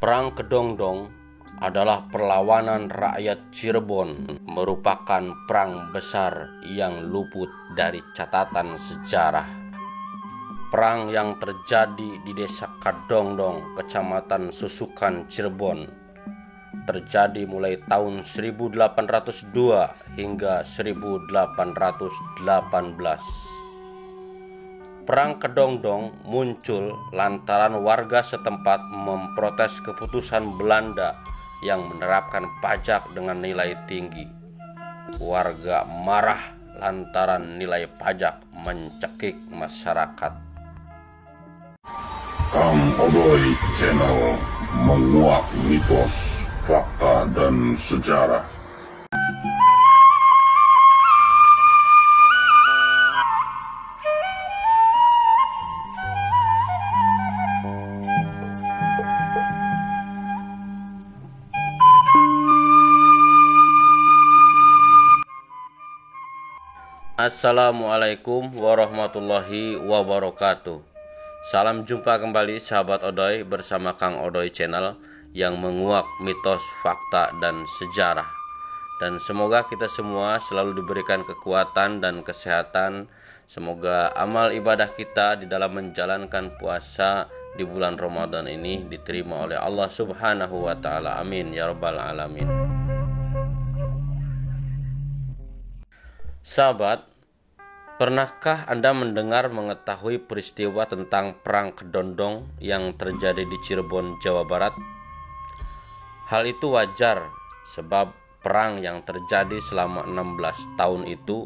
Perang Kedongdong adalah perlawanan rakyat Cirebon, merupakan perang besar yang luput dari catatan sejarah. Perang yang terjadi di Desa Kedongdong, Kecamatan Susukan, Cirebon, terjadi mulai tahun 1802 hingga 1818. Perang Kedongdong muncul lantaran warga setempat memprotes keputusan Belanda yang menerapkan pajak dengan nilai tinggi. Warga marah lantaran nilai pajak mencekik masyarakat. Kang Odoy Channel menguak mitos, fakta, dan sejarah. Assalamualaikum warahmatullahi wabarakatuh. Salam jumpa kembali sahabat Odoy bersama Kang Odoy Channel yang menguak mitos, fakta, dan sejarah. Dan semoga kita semua selalu diberikan kekuatan dan kesehatan. Semoga amal ibadah kita di dalam menjalankan puasa di bulan Ramadan ini diterima oleh Allah Subhanahu wa Ta'ala. Amin ya rabbal alamin. Sahabat, pernahkah Anda mendengar mengetahui peristiwa tentang Perang Kedongdong yang terjadi di Cirebon, Jawa Barat? Hal itu wajar sebab perang yang terjadi selama 16 tahun itu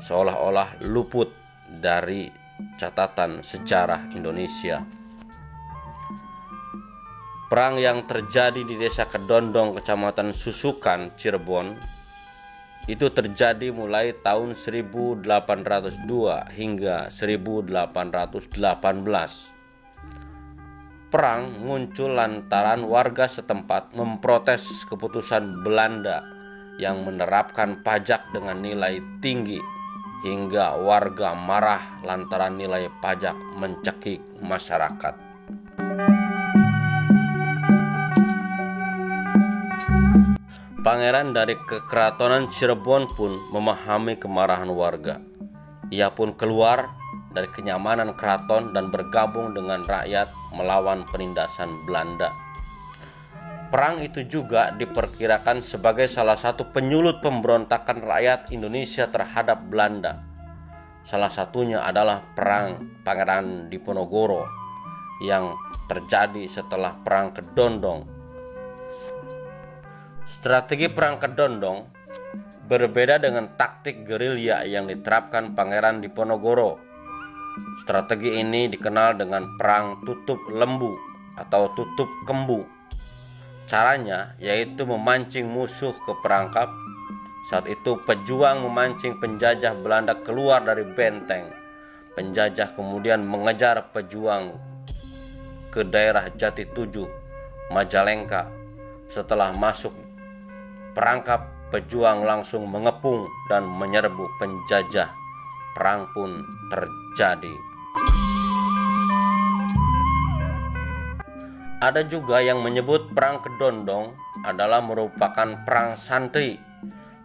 seolah-olah luput dari catatan sejarah Indonesia. Perang yang terjadi di Desa Kedongdong, Kecamatan Susukan, Cirebon, itu terjadi mulai tahun 1802 hingga 1818. Perang muncul lantaran warga setempat memprotes keputusan Belanda yang menerapkan pajak dengan nilai tinggi, hingga warga marah lantaran nilai pajak mencekik masyarakat. Pangeran dari Kekeratonan Cirebon pun memahami kemarahan warga. Ia pun keluar dari kenyamanan keraton dan bergabung dengan rakyat melawan penindasan Belanda. Perang itu juga diperkirakan sebagai salah satu penyulut pemberontakan rakyat Indonesia terhadap Belanda. Salah satunya adalah Perang Pangeran Diponegoro yang terjadi setelah Perang Kedongdong. Strategi Perang Kedongdong berbeda dengan taktik gerilya yang diterapkan Pangeran Diponegoro. Strategi ini dikenal dengan perang tutup lembu atau tutup kembu. Caranya yaitu memancing musuh ke perangkap. Saat itu pejuang memancing penjajah Belanda keluar dari benteng. Penjajah kemudian mengejar pejuang ke daerah Jati Tujuh, Majalengka. Setelah masuk perangkap, pejuang langsung mengepung dan menyerbu penjajah. Perang pun terjadi. Ada juga yang menyebut Perang Kedongdong adalah merupakan perang santri,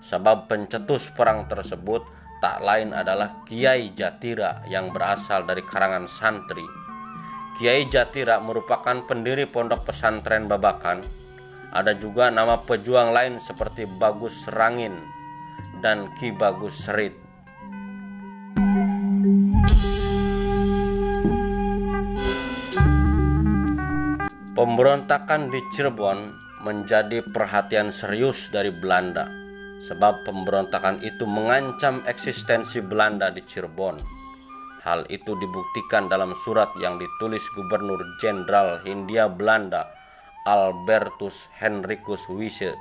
sebab pencetus perang tersebut tak lain adalah Kiai Jatira yang berasal dari karangan santri. Kiai Jatira merupakan pendiri pondok pesantren Babakan. Ada juga nama pejuang lain seperti Bagus Serangin dan Ki Bagus Serit. Pemberontakan di Cirebon menjadi perhatian serius dari Belanda, sebab pemberontakan itu mengancam eksistensi Belanda di Cirebon. Hal itu dibuktikan dalam surat yang ditulis Gubernur Jenderal Hindia Belanda Albertus Henricus Wyse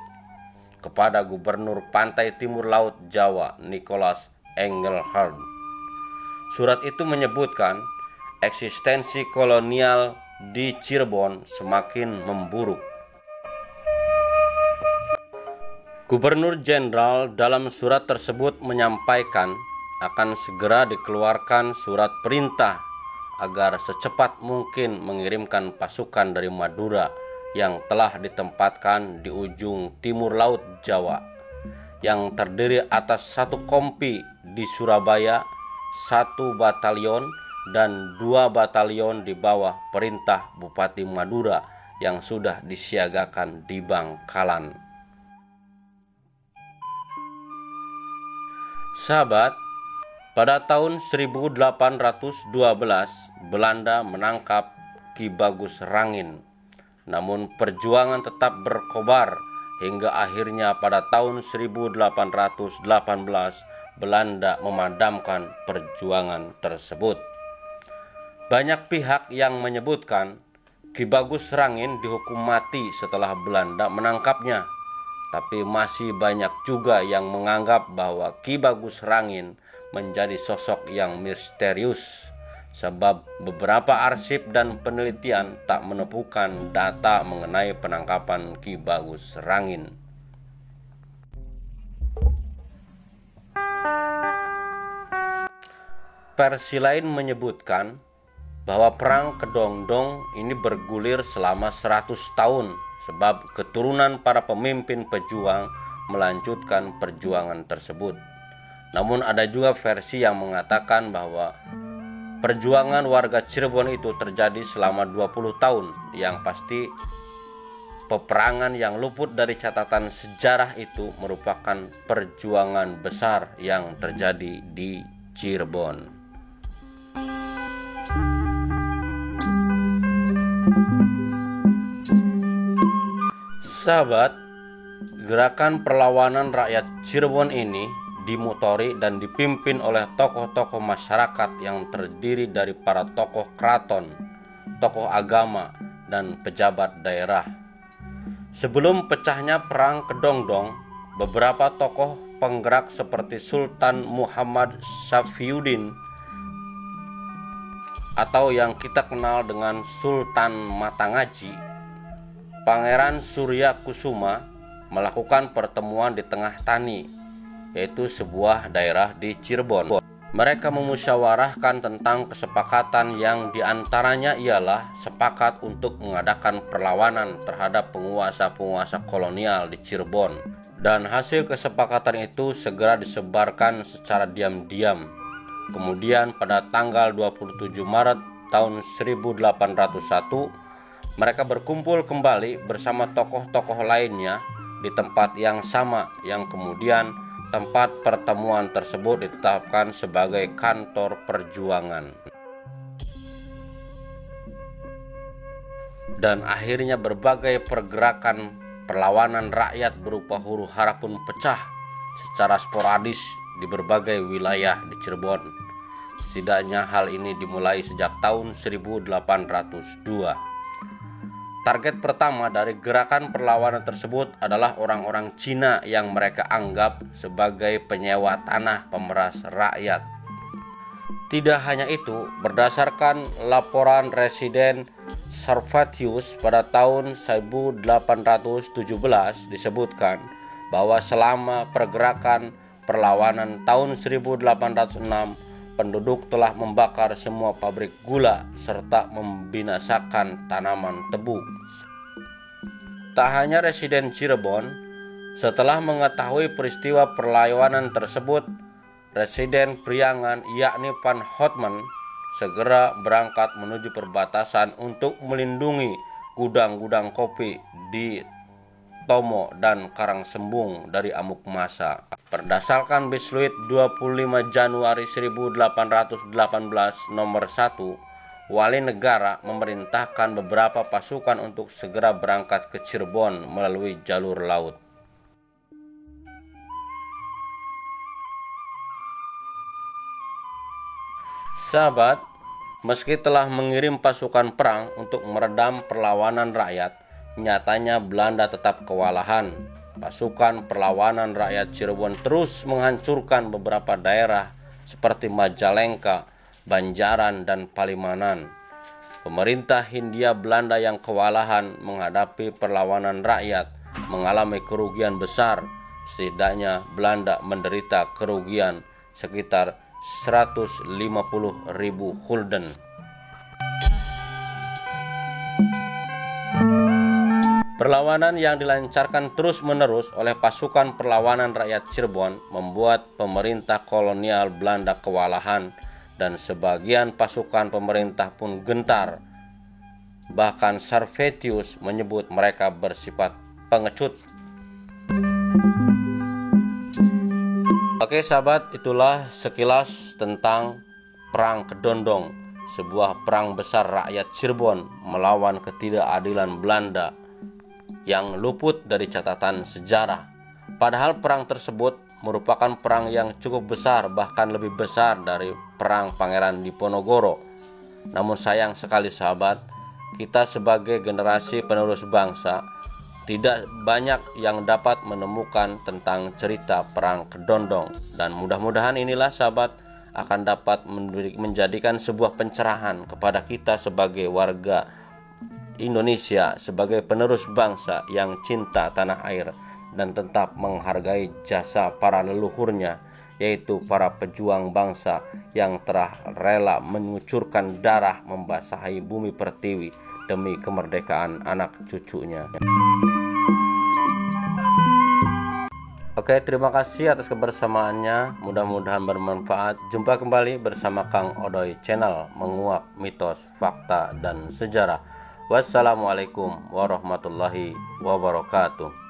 kepada Gubernur Pantai Timur Laut Jawa Nicholas Engelhard. Surat itu menyebutkan eksistensi kolonial di Cirebon semakin memburuk. Gubernur Jenderal dalam surat tersebut menyampaikan akan segera dikeluarkan surat perintah agar secepat mungkin mengirimkan pasukan dari Madura yang telah ditempatkan di ujung timur laut Jawa, yang terdiri atas 1 kompi di Surabaya, 1 batalion, dan 2 batalion di bawah perintah Bupati Madura yang sudah disiagakan di Bangkalan. Sahabat, pada tahun 1812 Belanda menangkap Ki Bagus Rangin. Namun perjuangan tetap berkobar hingga akhirnya pada tahun 1818 Belanda memadamkan perjuangan tersebut. Banyak pihak yang menyebutkan Ki Bagus Rangin dihukum mati setelah Belanda menangkapnya. Tapi masih banyak juga yang menganggap bahwa Ki Bagus Rangin menjadi sosok yang misterius, sebab beberapa arsip dan penelitian tak menemukan data mengenai penangkapan Ki Bagus Rangin. Versi lain menyebutkan bahwa perang Kedongdong ini bergulir selama 100 tahun sebab keturunan para pemimpin pejuang melanjutkan perjuangan tersebut. Namun ada juga versi yang mengatakan bahwa perjuangan warga Cirebon itu terjadi selama 20 tahun. Yang pasti peperangan yang luput dari catatan sejarah itu merupakan perjuangan besar yang terjadi di Cirebon. Sahabat, gerakan perlawanan rakyat Cirebon ini dimotori dan dipimpin oleh tokoh-tokoh masyarakat yang terdiri dari para tokoh keraton, tokoh agama, dan pejabat daerah. Sebelum pecahnya perang Kedongdong, beberapa tokoh penggerak seperti Sultan Muhammad Safiuddin atau yang kita kenal dengan Sultan Matangaji, Pangeran Surya Kusuma melakukan pertemuan di Tengah Tani, yaitu sebuah daerah di Cirebon. Mereka memusyawarahkan tentang kesepakatan yang diantaranya ialah sepakat untuk mengadakan perlawanan terhadap penguasa-penguasa kolonial di Cirebon. Dan hasil kesepakatan itu segera disebarkan secara diam-diam. Kemudian pada tanggal 27 Maret tahun 1801, mereka berkumpul kembali bersama tokoh-tokoh lainnya di tempat yang sama, yang kemudian tempat pertemuan tersebut ditetapkan sebagai kantor perjuangan. Dan akhirnya berbagai pergerakan perlawanan rakyat berupa huru-hara pun pecah secara sporadis di berbagai wilayah di Cirebon. Setidaknya hal ini dimulai sejak tahun 1802. Target pertama dari gerakan perlawanan tersebut adalah orang-orang Cina yang mereka anggap sebagai penyewa tanah pemeras rakyat. Tidak hanya itu, berdasarkan laporan Residen Servatius pada tahun 1817 disebutkan bahwa selama pergerakan perlawanan tahun 1806, penduduk telah membakar semua pabrik gula serta membinasakan tanaman tebu. Tak hanya residen Cirebon, setelah mengetahui peristiwa perlawanan tersebut, residen Priangan yakni Van Hotman segera berangkat menuju perbatasan untuk melindungi gudang-gudang kopi di Tomo dan Karangsembung dari amuk massa. Berdasarkan Bisluit 25 Januari 1818 nomor 1, Wali Negara memerintahkan beberapa pasukan untuk segera berangkat ke Cirebon melalui jalur laut. Sahabat, meski telah mengirim pasukan perang untuk meredam perlawanan rakyat, nyatanya Belanda tetap kewalahan. Pasukan perlawanan rakyat Cirebon terus menghancurkan beberapa daerah seperti Majalengka, Banjaran, dan Palimanan. Pemerintah Hindia Belanda yang kewalahan menghadapi perlawanan rakyat mengalami kerugian besar. Setidaknya Belanda menderita kerugian sekitar 150.000 gulden. Perlawanan yang dilancarkan terus-menerus oleh pasukan perlawanan rakyat Cirebon membuat pemerintah kolonial Belanda kewalahan dan sebagian pasukan pemerintah pun gentar. Bahkan Servetius menyebut mereka bersifat pengecut. Oke sahabat, itulah sekilas tentang Perang Kedondong, sebuah perang besar rakyat Cirebon melawan ketidakadilan Belanda yang luput dari catatan sejarah. Padahal perang tersebut merupakan perang yang cukup besar, bahkan lebih besar dari perang Pangeran Diponegoro. Namun sayang sekali sahabat, kita sebagai generasi penerus bangsa tidak banyak yang dapat menemukan tentang cerita Perang Kedondong. Dan mudah-mudahan inilah sahabat akan dapat menjadikan sebuah pencerahan kepada kita sebagai warga Indonesia, sebagai penerus bangsa yang cinta tanah air dan tetap menghargai jasa para leluhurnya, yaitu para pejuang bangsa yang telah rela mengucurkan darah membasahi bumi pertiwi demi kemerdekaan anak cucunya. Oke, terima kasih atas kebersamaannya. Mudah-mudahan bermanfaat. Jumpa kembali bersama Kang Odoy Channel menguak mitos, fakta, dan sejarah. Wassalamualaikum warahmatullahi wabarakatuh.